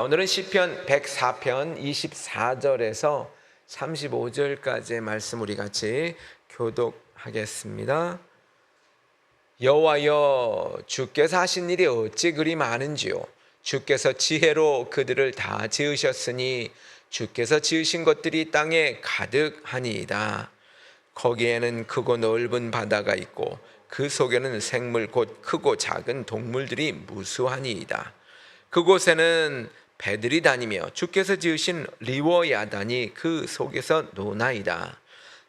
오늘은 시편 104편 24절에서 35절까지의 말씀 우리 같이 교독하겠습니다. 여호와여, 주께서 하신 일이 어찌 그리 많은지요. 주께서 지혜로 그들을 다 지으셨으니 주께서 지으신 것들이 땅에 가득하니이다. 거기에는 크고 넓은 바다가 있고 그 속에는 생물 곧 크고 작은 동물들이 무수하니이다. 그곳에는 배들이 다니며 주께서 지으신 리워야단이 그 속에서 노나이다.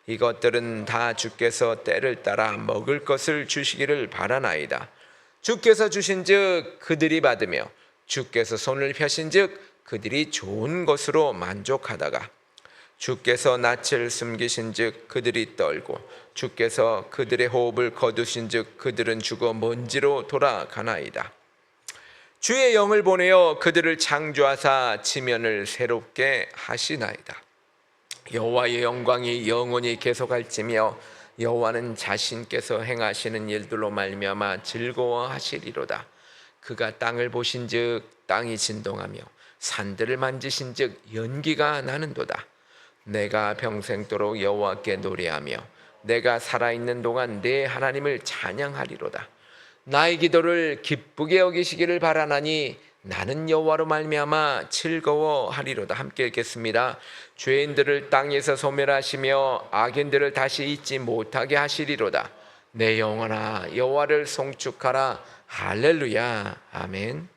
이것들은 다 주께서 때를 따라 먹을 것을 주시기를 바라나이다. 주께서 주신즉 그들이 받으며 주께서 손을 펴신즉 그들이 좋은 것으로 만족하다가 주께서 낯을 숨기신즉 그들이 떨고 주께서 그들의 호흡을 거두신즉 그들은 죽어 먼지로 돌아가나이다. 주의 영을 보내어 그들을 창조하사 지면을 새롭게 하시나이다. 여호와의 영광이 영원히 계속할지며 여호와는 자신께서 행하시는 일들로 말미암아 즐거워하시리로다. 그가 땅을 보신즉 땅이 진동하며 산들을 만지신즉 연기가 나는도다. 내가 평생도록 여호와께 노래하며 내가 살아있는 동안 내 하나님을 찬양하리로다. 나의 기도를 기쁘게 여기시기를 바라나니 나는 여호와로 말미암아 즐거워하리로다. 함께 읽겠습니다. 죄인들을 땅에서 소멸하시며 악인들을 다시 잊지 못하게 하시리로다. 내 영혼아 여호와를 송축하라. 할렐루야. 아멘.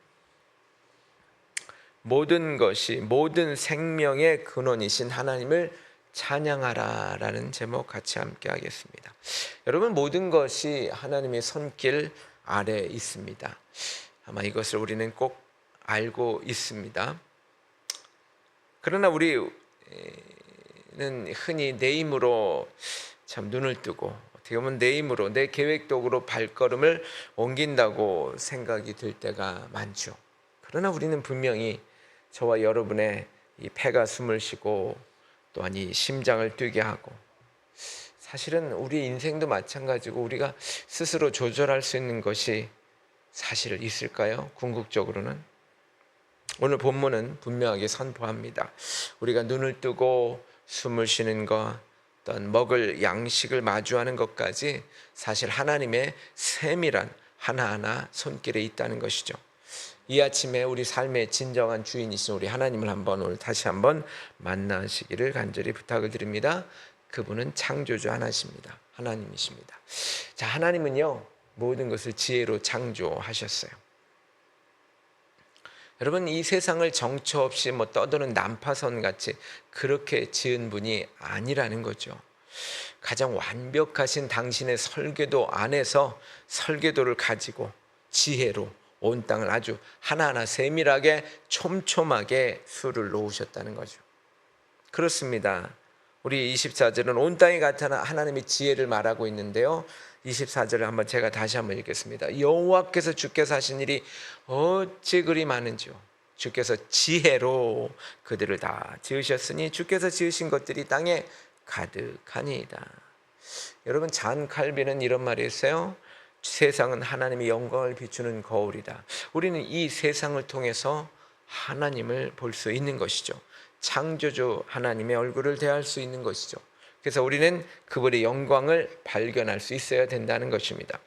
모든 것이 모든 생명의 근원이신 하나님을 찬양하라 라는 제목 같이 함께 하겠습니다. 여러분, 모든 것이 하나님의 손길 아래 있습니다. 아마 이것을 우리는 꼭 알고 있습니다. 그러나 우리는 흔히 내 힘으로 참 눈을 뜨고 어떻게 보면 내 힘으로 내 계획적으로 발걸음을 옮긴다고 생각이 들 때가 많죠. 그러나 우리는 분명히 저와 여러분의 이 폐가 숨을 쉬고 또한 이 심장을 뛰게 하고, 사실은 우리 인생도 마찬가지고 우리가 스스로 조절할 수 있는 것이 사실 있을까요? 궁극적으로는 오늘 본문은 분명하게 선포합니다. 우리가 눈을 뜨고 숨을 쉬는 것, 어떤 먹을 양식을 마주하는 것까지 사실 하나님의 세밀한 하나하나 손길에 있다는 것이죠. 이 아침에 우리 삶의 진정한 주인이신 우리 하나님을 오늘 다시 한번 만나시기를 간절히 부탁을 드립니다. 그분은 창조주 하나님이십니다. 자, 하나님은요 모든 것을 지혜로 창조하셨어요. 여러분, 이 세상을 정처 없이 떠도는 난파선 같이 그렇게 지은 분이 아니라는 거죠. 가장 완벽하신 당신의 설계도 안에서 설계도를 가지고 지혜로 온 땅을 아주 하나하나 세밀하게 촘촘하게 수를 놓으셨다는 거죠. 그렇습니다. 우리 24절은 온 땅에 나타난 하나님의 지혜를 말하고 있는데요, 24절을 한번 제가 다시 한번 읽겠습니다. 여호와께서 주께서 하신 일이 어찌 그리 많은지요. 주께서 지혜로 그들을 다 지으셨으니 주께서 지으신 것들이 땅에 가득하니이다. 여러분, 잔 칼빈은 이런 말이 있어요. 세상은 하나님의 영광을 비추는 거울이다. 우리는 이 세상을 통해서 하나님을 볼 수 있는 것이죠. 창조주 하나님의 얼굴을 대할 수 있는 것이죠. 그래서 우리는 그분의 영광을 발견할 수 있어야 된다는 것입니다.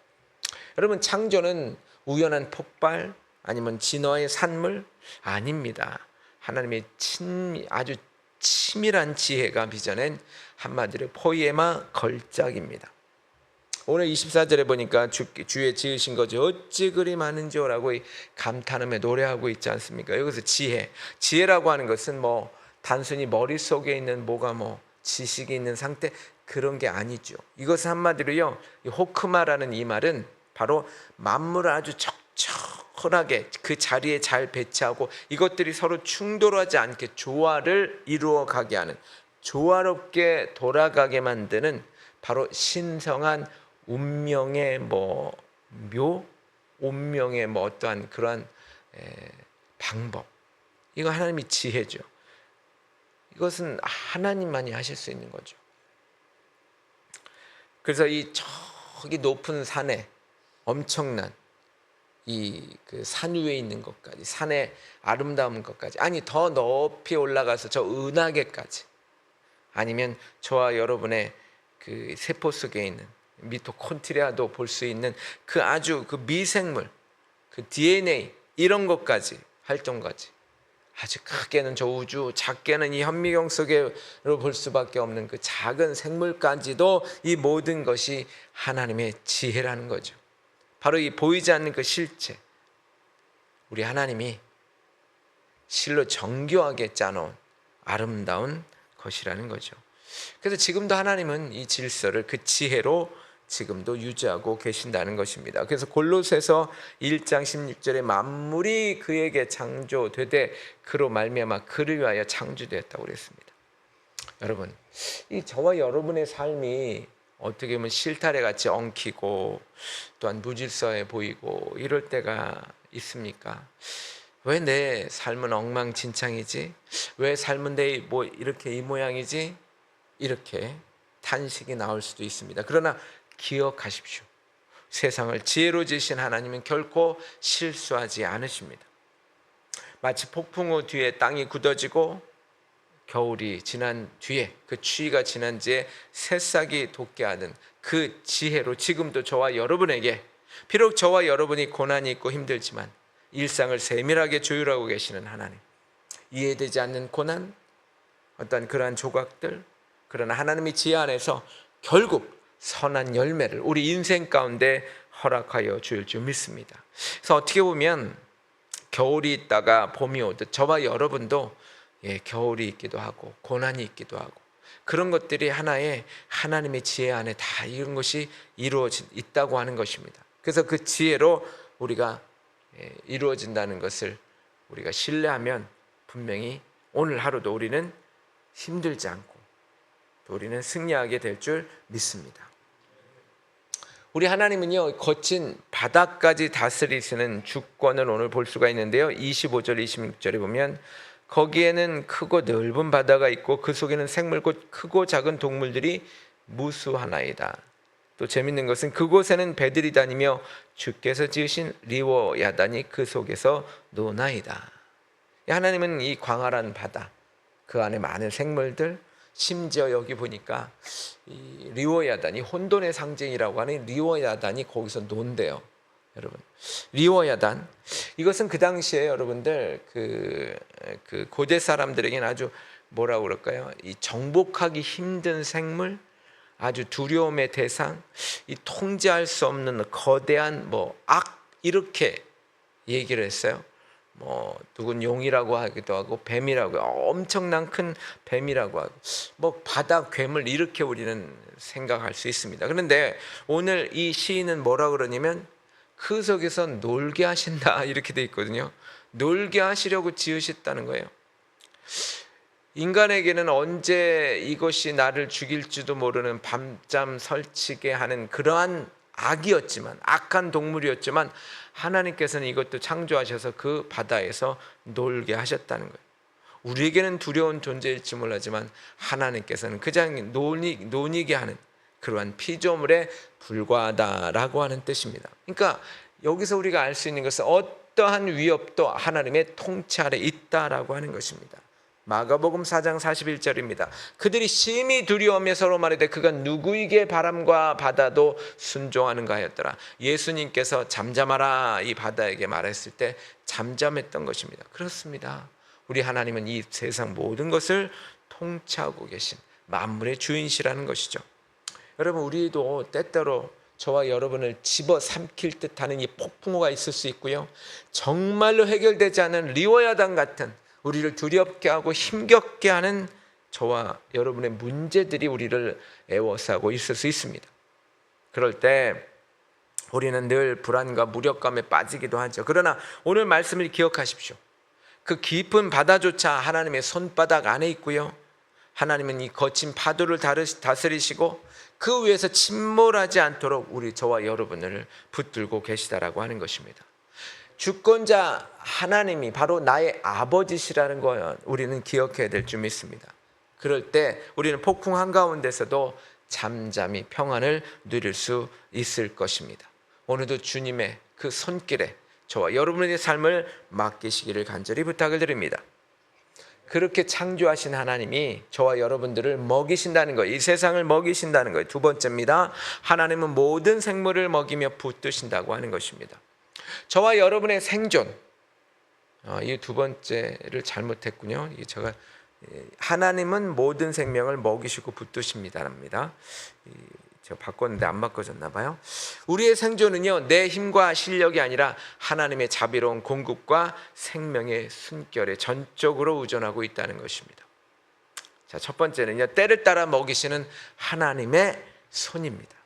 여러분, 창조는 우연한 폭발 아니면 진화의 산물 아닙니다. 하나님의 아주 치밀한 지혜가 빚어낸 한마디로 포이에마 걸작입니다. 오늘 24절에 보니까 주의 지으신 것이 어찌 그리 많은지요라고 감탄하며 노래하고 있지 않습니까? 여기서 지혜라고 하는 것은 단순히 머릿속에 있는 지식이 있는 상태, 그런 게 아니죠. 이것은 한마디로요, 호크마라는 이 말은 바로 만물을 아주 적절하게 그 자리에 잘 배치하고 이것들이 서로 충돌하지 않게 조화를 이루어가게 하는, 조화롭게 돌아가게 만드는 바로 신성한 운명의 운명의 어떠한 그러한 방법, 이거 하나님의 지혜죠. 이것은 하나님만이 하실 수 있는 거죠. 그래서 저기 높은 산에 엄청난 그 산 위에 있는 것까지, 산의 아름다운 것까지, 아니 더 높이 올라가서 저 은하계까지, 아니면 저와 여러분의 그 세포 속에 있는 미토콘드리아도 볼 수 있는 그 아주 그 미생물, 그 DNA 이런 것까지 활동까지, 아주 크게는 저 우주, 작게는 이 현미경 속에로 볼 수밖에 없는 그 작은 생물까지도 이 모든 것이 하나님의 지혜라는 거죠. 바로 이 보이지 않는 그 실체, 우리 하나님이 실로 정교하게 짜놓은 아름다운 것이라는 거죠. 그래서 지금도 하나님은 이 질서를 그 지혜로 지금도 유지하고 계신다는 것입니다. 그래서 골로새서 1장 16절에 만물이 그에게 창조되되 그로 말미암아 그를 위하여 창조되었다고 그랬습니다. 여러분, 이 저와 여러분의 삶이 어떻게 보면 실타래 같이 엉키고 또한 무질서해 보이고 이럴 때가 있습니까? 왜 내 삶은 엉망진창이지? 왜 삶은 내 뭐 이렇게 이 모양이지? 이렇게 탄식이 나올 수도 있습니다. 그러나 기억하십시오. 세상을 지혜로 지으신 하나님은 결코 실수하지 않으십니다. 마치 폭풍 후 뒤에 땅이 굳어지고 겨울이 지난 뒤에, 그 추위가 지난 뒤에 새싹이 돋게 하는 그 지혜로 지금도 저와 여러분에게, 비록 저와 여러분이 고난이 있고 힘들지만 일상을 세밀하게 조율하고 계시는 하나님, 이해되지 않는 고난, 어떤 그러한 조각들, 그러나 하나님의 지혜 안에서 결국 선한 열매를 우리 인생 가운데 허락하여 주실 줄 믿습니다. 그래서 어떻게 보면 겨울이 있다가 봄이 오듯 저와 여러분도 겨울이 있기도 하고 고난이 있기도 하고, 그런 것들이 하나의 하나님의 지혜 안에 다 이런 것이 이루어져 있다고 하는 것입니다. 그래서 그 지혜로 우리가 이루어진다는 것을 우리가 신뢰하면 분명히 오늘 하루도 우리는 힘들지 않고 또 우리는 승리하게 될 줄 믿습니다. 우리 하나님은요, 거친 바다까지 다스리시는 주권을 오늘 볼 수가 있는데요, 25절 26절에 보면 거기에는 크고 넓은 바다가 있고 그 속에는 생물 곧 크고 작은 동물들이 무수하나이다. 또 재밌는 것은 그곳에는 배들이 다니며 주께서 지으신 리워야단이 그 속에서 노나이다. 하나님은 이 광활한 바다, 그 안에 많은 생물들, 심지어 여기 보니까 이 리워야단이 혼돈의 상징이라고 하는 리워야단이 거기서 논대요. 여러분, 리워야단, 이것은 그 당시에 여러분들 그 고대 사람들에게는 아주 뭐라고 그럴까요? 이 정복하기 힘든 생물, 아주 두려움의 대상, 이 통제할 수 없는 거대한 악, 이렇게 얘기를 했어요. 누군 용이라고 하기도 하고 뱀이라고, 엄청난 큰 뱀이라고 하고 바다 괴물, 이렇게 우리는 생각할 수 있습니다. 그런데 오늘 이 시인은 뭐라 그러냐면 그 속에서 놀게 하신다, 이렇게 돼 있거든요. 놀게 하시려고 지으셨다는 거예요. 인간에게는 언제 이것이 나를 죽일지도 모르는 밤잠 설치게 하는 그러한 악이었지만, 악한 동물이었지만 하나님께서는 이것도 창조하셔서 그 바다에서 놀게 하셨다는 거예요. 우리에게는 두려운 존재일지 몰라지만 하나님께서는 그냥 논이게 하는 그러한 피조물에 불과하다라고 하는 뜻입니다. 그러니까 여기서 우리가 알 수 있는 것은 어떠한 위협도 하나님의 통치 아래 있다라고 하는 것입니다. 마가복음 4장 41절입니다. 그들이 심히 두려워하며 서로 말하되 그가 누구에게 바람과 바다도 순종하는가 하였더라. 예수님께서 잠잠하라 이 바다에게 말했을 때 잠잠했던 것입니다. 그렇습니다. 우리 하나님은 이 세상 모든 것을 통치하고 계신 만물의 주인이시라는 것이죠. 여러분, 우리도 때때로 저와 여러분을 집어삼킬 듯하는 이 폭풍우가 있을 수 있고요, 정말로 해결되지 않은 리워야단 같은 우리를 두렵게 하고 힘겹게 하는 저와 여러분의 문제들이 우리를 애워싸고 있을 수 있습니다. 그럴 때 우리는 늘 불안과 무력감에 빠지기도 하죠. 그러나 오늘 말씀을 기억하십시오. 그 깊은 바다조차 하나님의 손바닥 안에 있고요, 하나님은 이 거친 파도를 다스리시고 그 위에서 침몰하지 않도록 저와 여러분을 붙들고 계시다라고 하는 것입니다. 주권자 하나님이 바로 나의 아버지시라는 걸 우리는 기억해야 될 줄 믿습니다. 그럴 때 우리는 폭풍 한가운데서도 잠잠히 평안을 누릴 수 있을 것입니다. 오늘도 주님의 그 손길에 저와 여러분의 삶을 맡기시기를 간절히 부탁을 드립니다. 그렇게 창조하신 하나님이 저와 여러분들을 먹이신다는 거예요. 이 세상을 먹이신다는 거예요. 두 번째입니다. 하나님은 모든 생물을 먹이며 붙드신다고 하는 것입니다. 저와 여러분의 생존, 이 두 번째를 잘못했군요. 제가 하나님은 모든 생명을 먹이시고 붙드십니다랍니다. 제가 바꿨는데 안 바꿔졌나 봐요. 우리의 생존은요, 내 힘과 실력이 아니라 하나님의 자비로운 공급과 생명의 숨결에 전적으로 의존하고 있다는 것입니다. 자, 첫 번째는요, 때를 따라 먹이시는 하나님의 손입니다.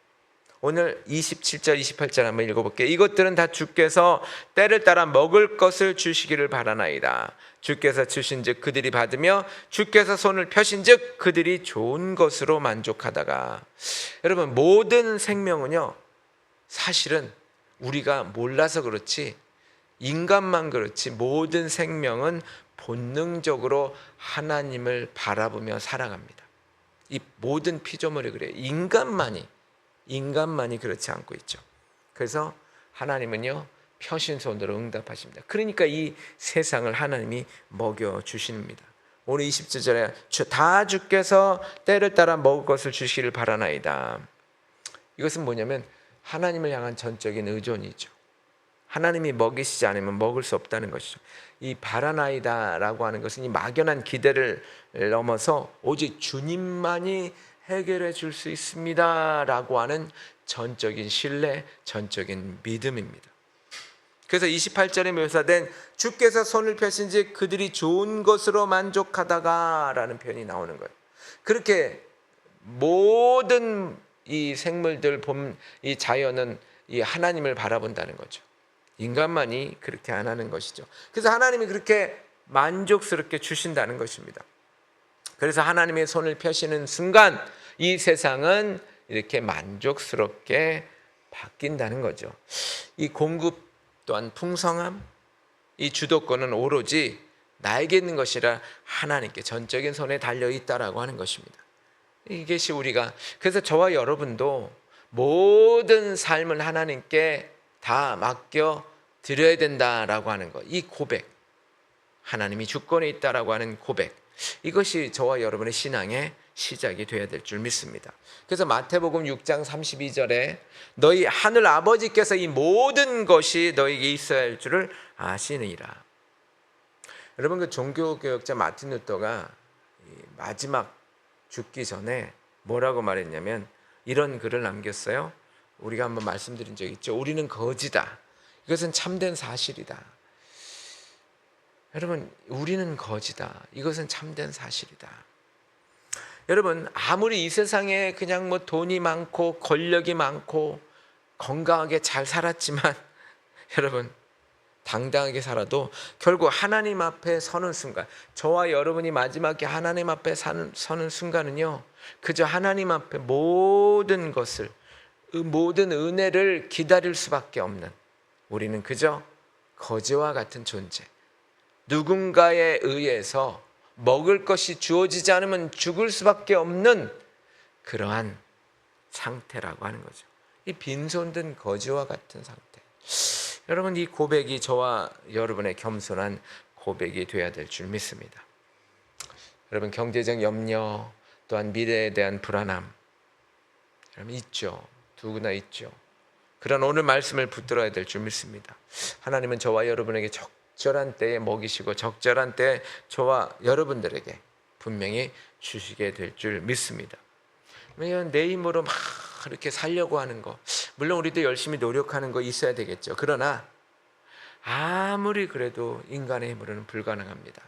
오늘 27절 28절 한번 읽어볼게요. 이것들은 다 주께서 때를 따라 먹을 것을 주시기를 바라나이다. 주께서 주신즉 그들이 받으며 주께서 손을 펴신즉 그들이 좋은 것으로 만족하다가. 여러분, 모든 생명은요, 사실은 우리가 몰라서 그렇지, 인간만 그렇지, 모든 생명은 본능적으로 하나님을 바라보며 살아갑니다. 이 모든 피조물이 그래요. 인간만이 그렇지 않고 있죠. 그래서 하나님은요, 펴신 손으로 응답하십니다. 그러니까 이 세상을 하나님이 먹여주십니다. 오늘 27절에 다 주께서 때를 따라 먹을 것을 주시기를 바라나이다. 이것은 뭐냐면 하나님을 향한 전적인 의존이죠. 하나님이 먹이시지 않으면 먹을 수 없다는 것이죠. 이 바라나이다라고 하는 것은 이 막연한 기대를 넘어서 오직 주님만이 해결해 줄 수 있습니다라고 하는 전적인 신뢰, 전적인 믿음입니다. 그래서 28절에 묘사된 주께서 손을 펴신즉 그들이 좋은 것으로 만족하다가 라는 표현이 나오는 거예요. 그렇게 모든 이 생물들, 이 자연은 이 하나님을 바라본다는 거죠. 인간만이 그렇게 안 하는 것이죠. 그래서 하나님이 그렇게 만족스럽게 주신다는 것입니다. 그래서 하나님의 손을 펴시는 순간 이 세상은 이렇게 만족스럽게 바뀐다는 거죠. 이 공급 또한 풍성함, 이 주도권은 오로지 나에게 있는 것이라 하나님께 전적인 손에 달려 있다라고 하는 것입니다. 이것이 우리가, 그래서 저와 여러분도 모든 삶을 하나님께 다 맡겨 드려야 된다라고 하는 것, 이 고백, 하나님이 주권에 있다라고 하는 고백, 이것이 저와 여러분의 신앙의 시작이 되어야 될 줄 믿습니다. 그래서 마태복음 6장 32절에 너희 하늘 아버지께서 이 모든 것이 너에게 있어야 할 줄을 아시느니라. 여러분, 그 종교개혁자 마틴 루터가 마지막 죽기 전에 뭐라고 말했냐면 이런 글을 남겼어요. 우리가 한번 말씀드린 적 있죠. 우리는 거지다. 이것은 참된 사실이다. 여러분, 우리는 거지다. 이것은 참된 사실이다. 여러분, 아무리 이 세상에 그냥 뭐 돈이 많고 권력이 많고 건강하게 잘 살았지만 여러분, 당당하게 살아도 결국 하나님 앞에 서는 순간, 저와 여러분이 마지막에 하나님 앞에 서는 순간은요, 그저 하나님 앞에 모든 것을, 모든 은혜를 기다릴 수밖에 없는, 우리는 그저 거지와 같은 존재, 누군가에 의해서 먹을 것이 주어지지 않으면 죽을 수밖에 없는 그러한 상태라고 하는 거죠. 이 빈손든 거지와 같은 상태. 여러분, 이 고백이 저와 여러분의 겸손한 고백이 되어야 될 줄 믿습니다. 여러분, 경제적 염려 또한 미래에 대한 불안함 여러분 있죠. 누구나 있죠. 그런 오늘 말씀을 붙들어야 될 줄 믿습니다. 하나님은 저와 여러분에게 적절한 때에 먹이시고 적절한 때에 저와 여러분들에게 분명히 주시게 될 줄 믿습니다. 왜냐하면 내 힘으로 막 이렇게 살려고 하는 거, 물론 우리도 열심히 노력하는 거 있어야 되겠죠. 그러나 아무리 그래도 인간의 힘으로는 불가능합니다.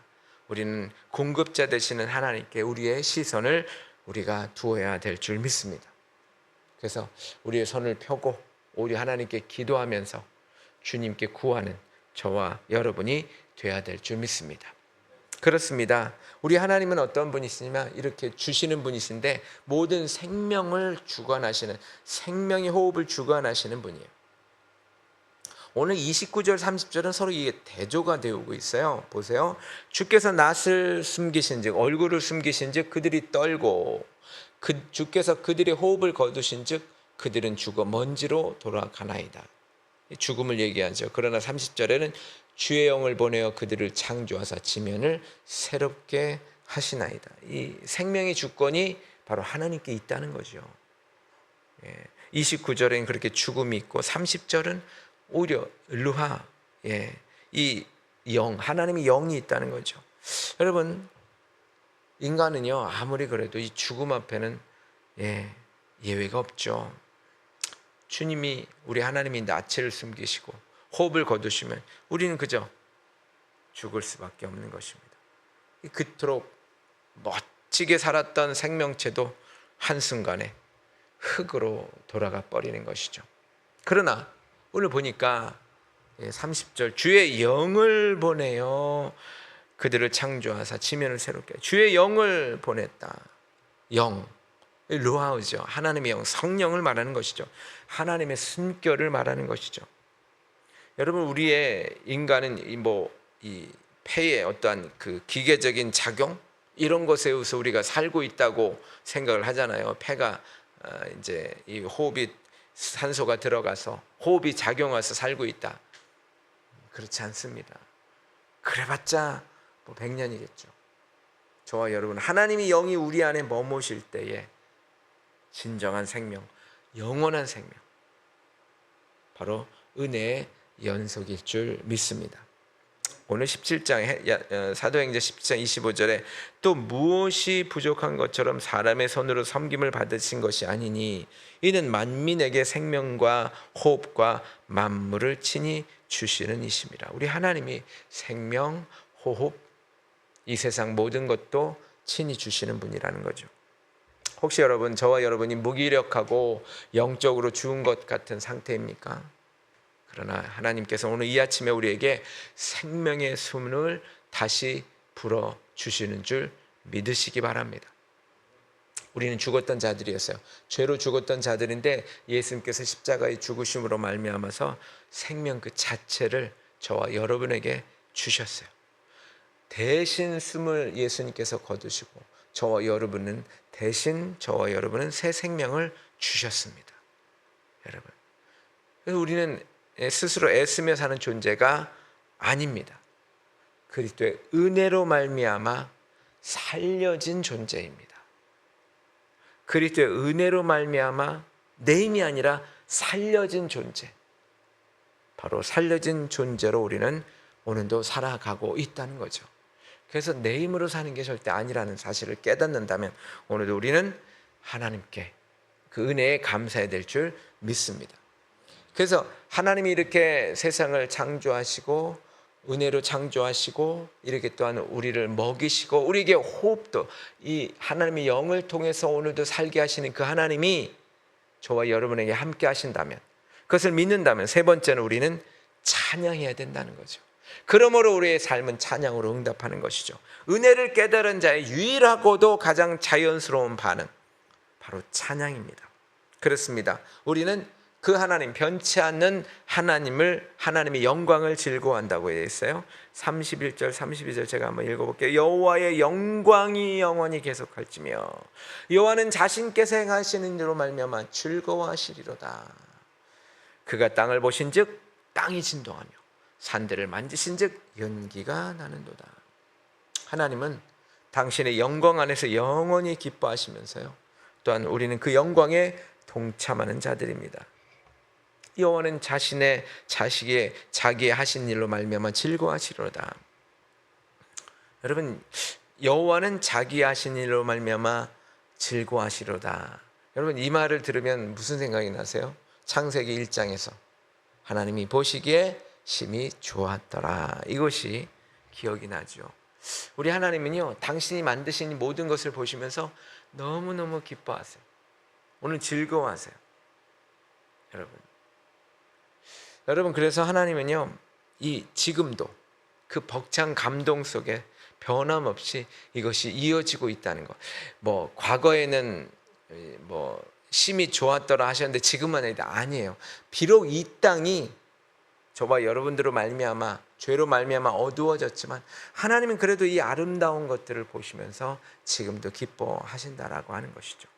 우리는 공급자 되시는 하나님께 우리의 시선을 우리가 두어야 될 줄 믿습니다. 그래서 우리의 손을 펴고 우리 하나님께 기도하면서 주님께 구하는 저와 여러분이 되어야 될 줄 믿습니다. 그렇습니다. 우리 하나님은 어떤 분이시냐면 이렇게 주시는 분이신데 모든 생명을 주관하시는, 생명의 호흡을 주관하시는 분이에요. 오늘 29절 30절은 서로 이게 대조가 되고 있어요. 보세요. 주께서 낯을 숨기신즉, 얼굴을 숨기신즉 그들이 떨고, 주께서 그들의 호흡을 거두신즉 그들은 죽어 먼지로 돌아가나이다. 죽음을 얘기하죠. 그러나 30절에는 주의 영을 보내어 그들을 창조하사 지면을 새롭게 하시나이다. 이 생명의 주권이 바로 하나님께 있다는 거죠. 29절에는 그렇게 죽음이 있고 30절은 오히려 르하, 이 영, 하나님의 영이 있다는 거죠. 여러분, 인간은요 아무리 그래도 이 죽음 앞에는 예외가 없죠. 주님이, 우리 하나님이 낯을 숨기시고 호흡을 거두시면 우리는 그저 죽을 수밖에 없는 것입니다. 그토록 멋지게 살았던 생명체도 한순간에 흙으로 돌아가 버리는 것이죠. 그러나 오늘 보니까 30절 주의 영을 보내어 그들을 창조하사 지면을 새롭게, 주의 영을 보냈다. 영, 루아우죠. 하나님의 영, 성령을 말하는 것이죠. 하나님의 숨결을 말하는 것이죠. 여러분, 우리의 인간은 이 폐의 어떠한 그 기계적인 작용 이런 것에 의해서 우리가 살고 있다고 생각을 하잖아요. 폐가 이제 이 호흡이, 산소가 들어가서 호흡이 작용해서 살고 있다. 그렇지 않습니다. 그래봤자 100년이겠죠. 저와 여러분, 하나님의 영이 우리 안에 머무실 때에 진정한 생명, 영원한 생명, 바로 은혜의 연속일 줄 믿습니다. 오늘 17장 사도행전 17장 25절에 또 무엇이 부족한 것처럼 사람의 손으로 섬김을 받으신 것이 아니니 이는 만민에게 생명과 호흡과 만물을 친히 주시는 이심이라. 우리 하나님이 생명, 호흡, 이 세상 모든 것도 친히 주시는 분이라는 거죠. 혹시 여러분, 저와 여러분이 무기력하고 영적으로 죽은 것 같은 상태입니까? 그러나 하나님께서 오늘 이 아침에 우리에게 생명의 숨을 다시 불어주시는 줄 믿으시기 바랍니다. 우리는 죽었던 자들이었어요. 죄로 죽었던 자들인데 예수님께서 십자가의 죽으심으로 말미암아서 생명 그 자체를 저와 여러분에게 주셨어요. 대신 숨을 예수님께서 거두시고 저와 여러분은 새 생명을 주셨습니다. 여러분, 그래서 우리는 스스로 애쓰며 사는 존재가 아닙니다. 그리스도의 은혜로 말미암아 살려진 존재입니다. 그리스도의 은혜로 말미암아 내 힘이 아니라 살려진 존재, 바로 살려진 존재로 우리는 오늘도 살아가고 있다는 거죠. 그래서 내 힘으로 사는 게 절대 아니라는 사실을 깨닫는다면 오늘도 우리는 하나님께 그 은혜에 감사해야 될 줄 믿습니다. 그래서 하나님이 이렇게 세상을 창조하시고 은혜로 창조하시고 이렇게 또한 우리를 먹이시고 우리에게 호흡도, 이 하나님의 영을 통해서 오늘도 살게 하시는 그 하나님이 저와 여러분에게 함께 하신다면, 그것을 믿는다면 세 번째는 우리는 찬양해야 된다는 거죠. 그러므로 우리의 삶은 찬양으로 응답하는 것이죠. 은혜를 깨달은 자의 유일하고도 가장 자연스러운 반응, 바로 찬양입니다. 그렇습니다. 우리는 그 하나님, 변치 않는 하나님의 영광을 즐거워한다고 했어요. 31절 32절 제가 한번 읽어볼게요. 여호와의 영광이 영원히 계속할지며 여호와는 자신께서 행하시는 일로 말미암아 즐거워하시리로다. 그가 땅을 보신즉 땅이 진동하며 산들을 만지신즉 연기가 나는도다. 하나님은 당신의 영광 안에서 영원히 기뻐하시면서요, 또한 우리는 그 영광에 동참하는 자들입니다. 여호와는 자기의 하신 일로 말미암아 즐거워하시리로다. 여러분, 여호와는 자기 하신 일로 말미암아 즐거워하시리로다. 여러분, 이 말을 들으면 무슨 생각이 나세요? 창세기 1장에서 하나님이 보시기에 심히 좋았더라, 이것이 기억이 나죠. 우리 하나님은요, 당신이 만드신 모든 것을 보시면서 너무너무 기뻐하세요. 오늘 즐거워하세요. 여러분, 그래서 하나님은요, 이 지금도 그 벅찬 감동 속에 변함없이 이것이 이어지고 있다는 것. 과거에는 심히 좋았더라 하셨는데 지금은 아니에요. 비록 이 땅이 저와 여러분들로 말미암아, 죄로 말미암아 어두워졌지만 하나님은 그래도 이 아름다운 것들을 보시면서 지금도 기뻐하신다라고 하는 것이죠.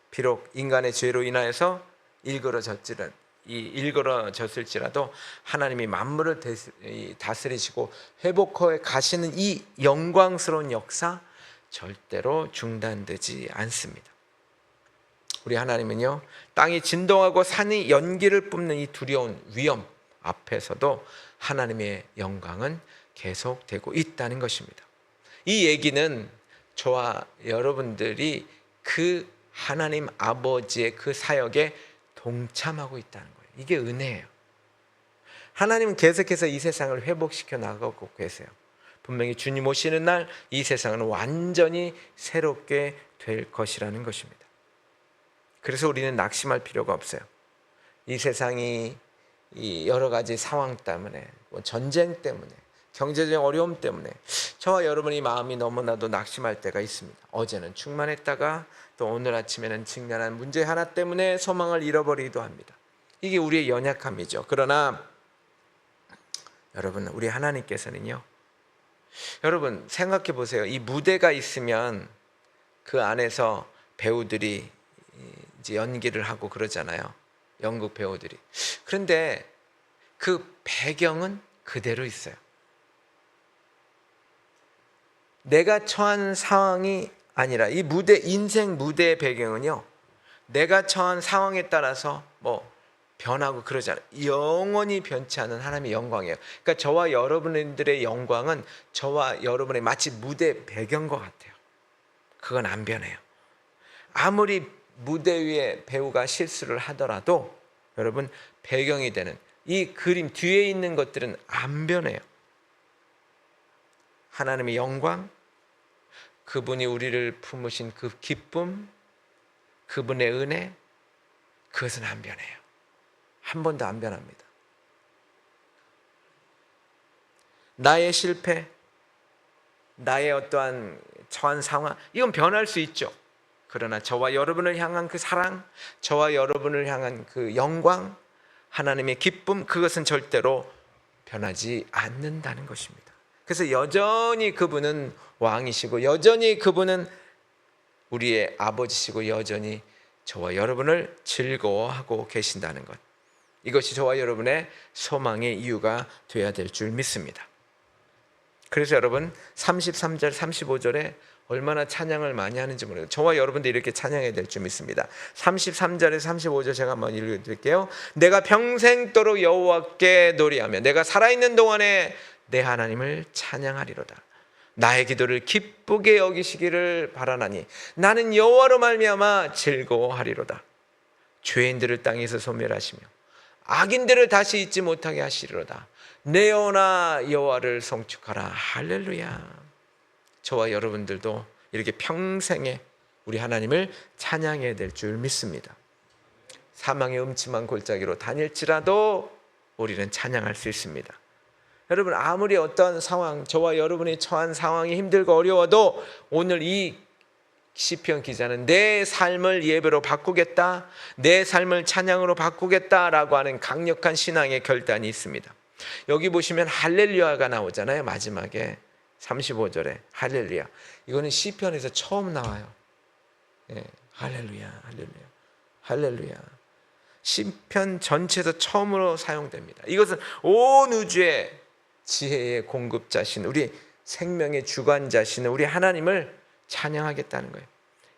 비록 인간의 죄로 인하여서 일그러졌지는 일그러졌을지라도 하나님이 만물을 다스리시고 회복해 가시는 이 영광스러운 역사 절대로 중단되지 않습니다. 우리 하나님은요, 땅이 진동하고 산이 연기를 뿜는 이 두려운 위험 앞에서도 하나님의 영광은 계속되고 있다는 것입니다. 이 얘기는 저와 여러분들이 그 하나님 아버지의 그 사역에 동참하고 있다는 거예요. 이게 은혜예요. 하나님은 계속해서 이 세상을 회복시켜 나가고 계세요. 분명히 주님 오시는 날 이 세상은 완전히 새롭게 될 것이라는 것입니다. 그래서 우리는 낙심할 필요가 없어요. 이 세상이 이 여러 가지 상황 때문에, 전쟁 때문에, 경제적 어려움 때문에 저와 여러분이 마음이 너무나도 낙심할 때가 있습니다. 어제는 충만했다가 또 오늘 아침에는 직면한 문제 하나 때문에 소망을 잃어버리기도 합니다. 이게 우리의 연약함이죠. 그러나 여러분, 우리 하나님께서는요, 여러분 생각해 보세요. 이 무대가 있으면 그 안에서 배우들이 이제 연기를 하고 그러잖아요. 연극 배우들이. 그런데 그 배경은 그대로 있어요. 내가 처한 상황이 아니라 이 무대, 인생 무대의 배경은요, 내가 처한 상황에 따라서 변하고 그러잖아요. 영원히 변치 않은 하나님의 영광이에요. 그러니까 저와 여러분들의 영광은 저와 여러분의 마치 무대 배경과 같아요. 그건 안 변해요. 아무리 무대 위에 배우가 실수를 하더라도 여러분, 배경이 되는 이 그림 뒤에 있는 것들은 안 변해요. 하나님의 영광, 그분이 우리를 품으신 그 기쁨, 그분의 은혜, 그것은 안 변해요. 한 번도 안 변합니다. 나의 실패, 나의 어떠한 처한 상황, 이건 변할 수 있죠. 그러나 저와 여러분을 향한 그 사랑, 저와 여러분을 향한 그 영광, 하나님의 기쁨, 그것은 절대로 변하지 않는다는 것입니다. 그래서 여전히 그분은 왕이시고 여전히 그분은 우리의 아버지시고 여전히 저와 여러분을 즐거워하고 계신다는 것, 이것이 저와 여러분의 소망의 이유가 되어야 될 줄 믿습니다. 그래서 여러분 33절 35절에 얼마나 찬양을 많이 하는지 모르겠어요. 저와 여러분도 이렇게 찬양해야 될 줄 믿습니다. 33절에서 35절 제가 한번 읽어드릴게요. 내가 평생도록 여호와께 노래하며 내가 살아있는 동안에 내 하나님을 찬양하리로다. 나의 기도를 기쁘게 여기시기를 바라나니 나는 여호와로 말미암아 즐거워하리로다. 죄인들을 땅에서 소멸하시며 악인들을 다시 잊지 못하게 하시리로다. 내 영혼아 여호와를 송축하라. 할렐루야. 저와 여러분들도 이렇게 평생에 우리 하나님을 찬양해야 될 줄 믿습니다. 사망의 음침한 골짜기로 다닐지라도 우리는 찬양할 수 있습니다. 여러분, 아무리 어떤 상황, 저와 여러분이 처한 상황이 힘들고 어려워도 오늘 이 시편 기자는 내 삶을 예배로 바꾸겠다, 내 삶을 찬양으로 바꾸겠다라고 하는 강력한 신앙의 결단이 있습니다. 여기 보시면 할렐루야가 나오잖아요. 마지막에 35절에 할렐루야. 이거는 시편에서 처음 나와요. 예, 할렐루야, 할렐루야, 할렐루야. 시편 전체에서 처음으로 사용됩니다. 이것은 온 우주의 지혜의 공급자신, 우리 생명의 주관자신 우리 하나님을 찬양하겠다는 거예요.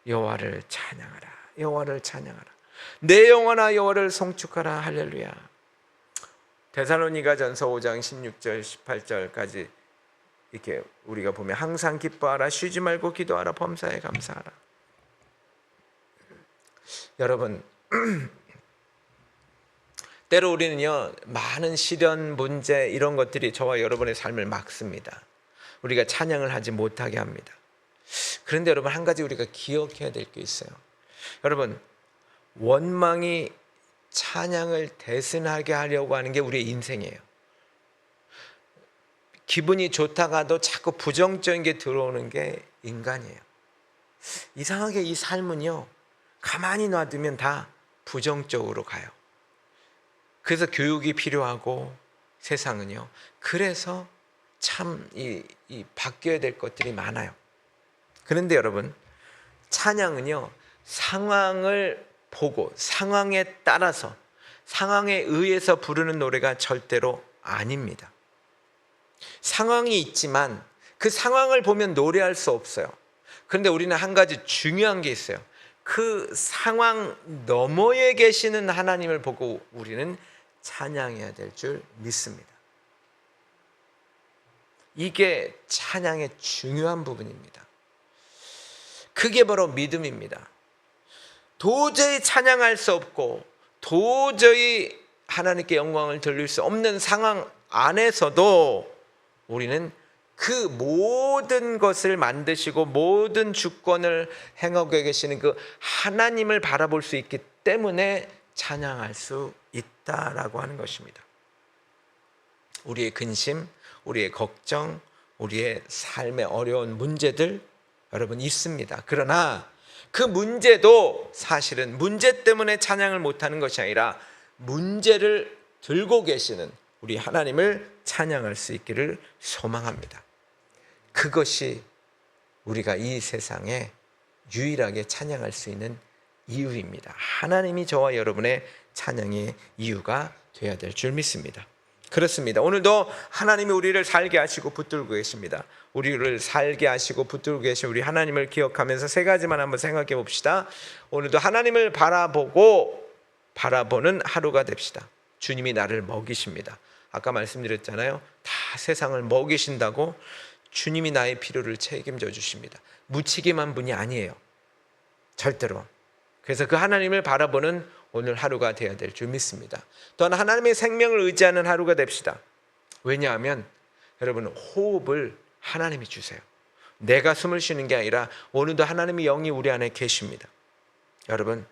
여호와를 찬양하라, 여호와를 찬양하라. 내 영혼아 여호와를 송축하라. 할렐루야. 데살로니가전서 5장 16절 18절까지 이렇게 우리가 보면 항상 기뻐하라, 쉬지 말고 기도하라, 범사에 감사하라. 여러분, 때로 우리는요, 많은 시련, 문제 이런 것들이 저와 여러분의 삶을 막습니다. 우리가 찬양을 하지 못하게 합니다. 그런데 여러분, 한 가지 우리가 기억해야 될 게 있어요. 여러분, 원망이 찬양을 대신하게 하려고 하는 게 우리의 인생이에요. 기분이 좋다가도 자꾸 부정적인 게 들어오는 게 인간이에요. 이상하게 이 삶은요, 가만히 놔두면 다 부정적으로 가요. 그래서 교육이 필요하고 세상은요, 그래서 참 바뀌어야 될 것들이 많아요. 그런데 여러분, 찬양은요, 상황을 보고 상황에 따라서 상황에 의해서 부르는 노래가 절대로 아닙니다. 상황이 있지만 그 상황을 보면 노래할 수 없어요. 그런데 우리는 한 가지 중요한 게 있어요. 그 상황 너머에 계시는 하나님을 보고 우리는 찬양해야 될 줄 믿습니다. 이게 찬양의 중요한 부분입니다. 그게 바로 믿음입니다. 도저히 찬양할 수 없고 도저히 하나님께 영광을 돌릴 수 없는 상황 안에서도 우리는 그 모든 것을 만드시고 모든 주권을 행하고 계시는 그 하나님을 바라볼 수 있기 때문에 찬양할 수 있다라고 하는 것입니다. 우리의 근심, 우리의 걱정, 우리의 삶의 어려운 문제들 여러분 있습니다. 그러나 그 문제도 사실은 문제 때문에 찬양을 못하는 것이 아니라 문제를 들고 계시는 우리 하나님을 찬양할 수 있기를 소망합니다. 그것이 우리가 이 세상에 유일하게 찬양할 수 있는 이유입니다. 하나님이 저와 여러분의 찬양의 이유가 되어야 될 줄 믿습니다. 그렇습니다. 오늘도 하나님이 우리를 살게 하시고 붙들고 계십니다. 우리를 살게 하시고 붙들고 계신 우리 하나님을 기억하면서 세 가지만 한번 생각해 봅시다. 오늘도 하나님을 바라보는 하루가 됩시다. 주님이 나를 먹이십니다. 아까 말씀드렸잖아요. 다 세상을 먹이신다고 주님이 나의 필요를 책임져 주십니다. 무책임한 분이 아니에요. 절대로. 그래서 그 하나님을 바라보는 오늘 하루가 되어야 될 줄 믿습니다. 또한 하나님의 생명을 의지하는 하루가 됩시다. 왜냐하면 여러분 호흡을 하나님이 주세요. 내가 숨을 쉬는 게 아니라 오늘도 하나님의 영이 우리 안에 계십니다. 여러분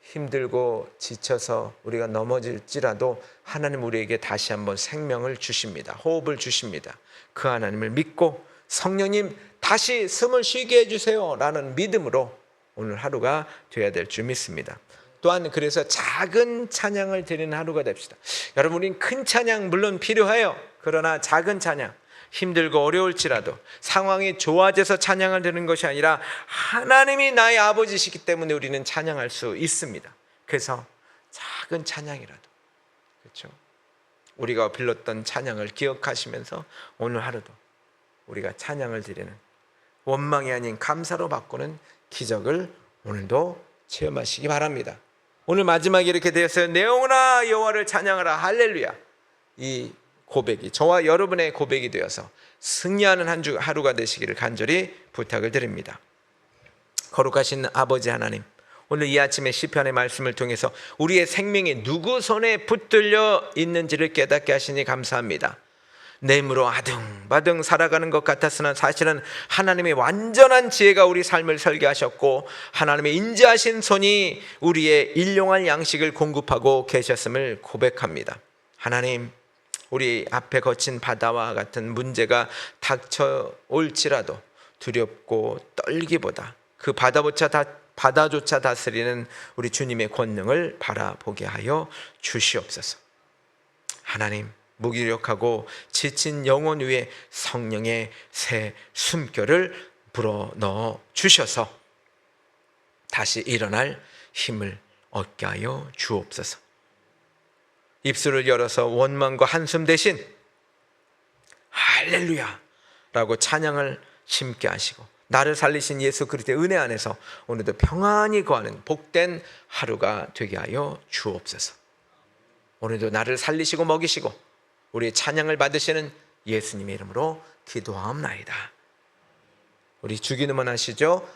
힘들고 지쳐서 우리가 넘어질지라도 하나님 우리에게 다시 한번 생명을 주십니다. 호흡을 주십니다. 그 하나님을 믿고 성령님 다시 숨을 쉬게 해주세요 라는 믿음으로 오늘 하루가 되어야 될 줄 믿습니다. 또한 그래서 작은 찬양을 드리는 하루가 됩시다. 여러분 우린 큰 찬양 물론 필요해요. 그러나 작은 찬양 힘들고 어려울지라도 상황이 좋아져서 찬양을 드리는 것이 아니라 하나님이 나의 아버지시기 때문에 우리는 찬양할 수 있습니다. 그래서 작은 찬양이라도 그렇죠? 우리가 불렀던 찬양을 기억하시면서 오늘 하루도 우리가 찬양을 드리는 원망이 아닌 감사로 바꾸는 기적을 오늘도 체험하시기 바랍니다. 오늘 마지막에 이렇게 되었어요. 내 영혼아 여호와를 찬양하라 할렐루야. 이 고백이 저와 여러분의 고백이 되어서 승리하는 한 주 하루가 되시기를 간절히 부탁을 드립니다. 거룩하신 아버지 하나님, 오늘 이 아침에 시편의 말씀을 통해서 우리의 생명이 누구 손에 붙들려 있는지를 깨닫게 하시니 감사합니다. 내 힘으로 아등바등 살아가는 것 같았으나 사실은 하나님의 완전한 지혜가 우리 삶을 설계하셨고 하나님의 인자하신 손이 우리의 일용할 양식을 공급하고 계셨음을 고백합니다. 하나님, 우리 앞에 거친 바다와 같은 문제가 닥쳐올지라도 두렵고 떨기보다 그 바다조차 다스리는 우리 주님의 권능을 바라보게 하여 주시옵소서. 하나님, 무기력하고 지친 영혼 위에 성령의 새 숨결을 불어넣어 주셔서 다시 일어날 힘을 얻게 하여 주옵소서. 입술을 열어서 원망과 한숨 대신 할렐루야 라고 찬양을 심게 하시고 나를 살리신 예수 그리스도의 은혜 안에서 오늘도 평안히 거하는 복된 하루가 되게 하여 주옵소서. 오늘도 나를 살리시고 먹이시고 우리의 찬양을 받으시는 예수님의 이름으로 기도하옵나이다. 우리 주기도문 하시죠.